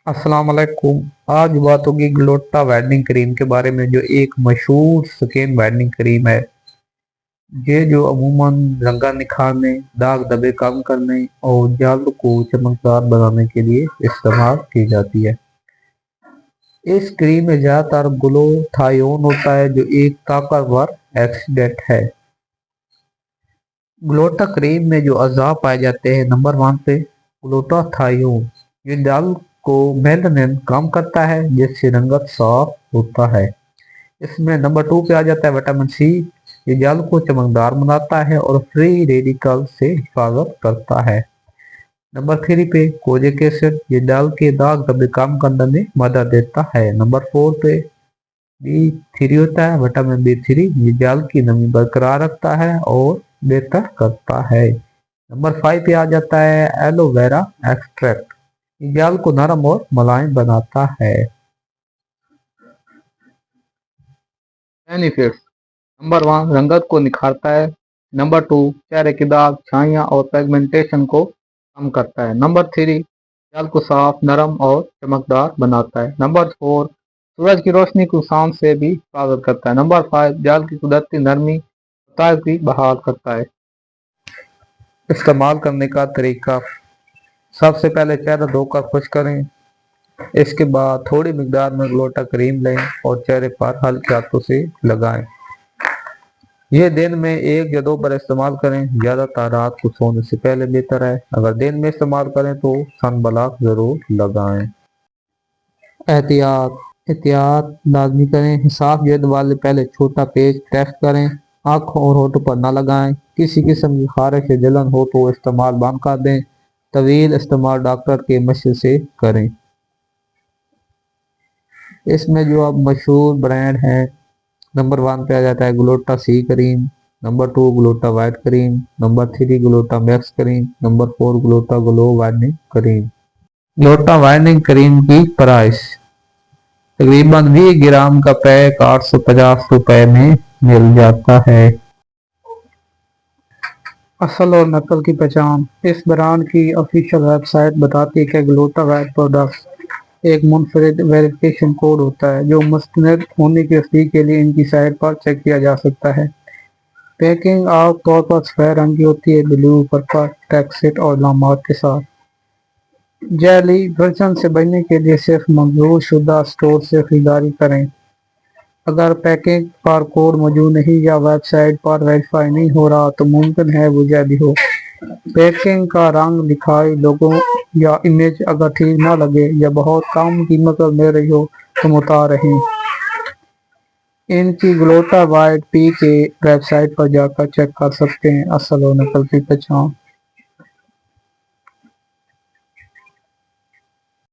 अस्सलाम वालेकुम। आज बात होगी ग्लोटा वाइटनिंग क्रीम के बारे में, जो एक मशहूर स्किन वाइटनिंग क्रीम है। ये जो अमूमन रंगा निखारने, दाग धब्बे कम करने और बाल को चमकदार बनाने के लिए इस्तेमाल की जाती है। इस क्रीम में ज्यादातर ग्लूटाथियोन होता है, जो एक ताकतवर एक्सीडेंट है। ग्लोटा क्रीम में जो अज़ा पाए जाते हैं, नंबर 1 पे ग्लूटाथियोन। ये दाल को मेलानिन कम करता है, जिससे रंगत साफ होता है। इसमें नंबर 2 पे आ जाता है विटामिन सी। ये जल को चमकदार बनाता है और फ्री रेडिकल से हिफाजत करता है। नंबर 3 पे कोजिक एसिड। ये दाल के दाग धब्बे कम करने में मदद देता है। नंबर 4 पे B3 होता है, विटामिन B3। ये जल की नमी बरकरार रखता है और बेहतर करता है। नंबर 5 पे आ जाता है एलोवेरा एक्सट्रैक्ट। ये जल को नरम और मुलायम बनाता है। बेनिफिट्स। नंबर 1 रंगत को निखारता है। नंबर 2 चेहरे के दाग, छाइयाँ और पिगमेंटेशन को कम करता है। नंबर 3 बाल को साफ, नरम और चमकदार बनाता है। नंबर 4 सूरज की रोशनी को नुकसान से भी हिफाजत करता है। नंबर 5 बाल की कुदरती नरमी और ताजगी बहाल करता है। इस्तेमाल करने का तरीका। सबसे पहले चेहरा धोकर खुश करें। इसके बाद थोड़ी मिकदार में ग्लोटा क्रीम लें और चेहरे पर हल्के हाथों से लगाएं। ये दिन में 1 या 2 बार इस्तेमाल करें। ज्यादातर रात को सोने से पहले बेहतर है। अगर दिन में इस्तेमाल करें तो सन ब्लॉक जरूर लगाएं। एहतियात। एहतियात लाजमी करें। साफ जल्द वाले पहले छोटा पेज टेस्ट करें। आंखों और होठों पर न लगाएं। किसी किस्म की खारिश या जलन हो तो इस्तेमाल बंद कर दें। तवील इस्तेमाल डॉक्टर के मशवरे से करें। इसमें जो अब मशहूर ब्रांड हैं, नंबर 1 पे आ जाता है ग्लोटा सी क्रीम। नंबर 2 ग्लोटा वाइट क्रीम। नंबर 3 ग्लोटा मैक्स क्रीम। नंबर 4 ग्लोटा ग्लो वाइटनिंग क्रीम। ग्लोटा वाइटनिंग क्रीम की प्राइस तकरीबन 20 ग्राम का पैक 850 रुपए में मिल जाता है। असल और नकल की पहचान। इस ब्रांड की ऑफिशियल वेबसाइट बताती है कि ग्लोटा वाइट प्रोडक्ट्स एक मुनफरिद वेरिफिकेशन कोड होता है, जो मुस्तनद होने की तस्दीक के लिए इनकी साइट पर चेक किया जा सकता है। पैकिंग आम तौर पर सफेद रंग की होती है, ब्लू, पर्पल, टेक्सट और लामात के साथ। जैली वर्जन से बचने के लिए सिर्फ मंजूर शुदा स्टोर से खरीदारी करें। अगर पैकिंग पर कोड मौजूद नहीं या वेबसाइट पर वेरीफाई नहीं हो रहा तो मुमकिन है वो जैली हो। पैकिंग का रंग, लिखाई, लोगो या इमेज अगर ठीक ना लगे या बहुत कम कीमत पर मिल रही हो तो मुता रहें। इनकी ग्लोटा वाइट पी के वेबसाइट पर जाकर चेक कर सकते हैं। असल और नकल की पहचान।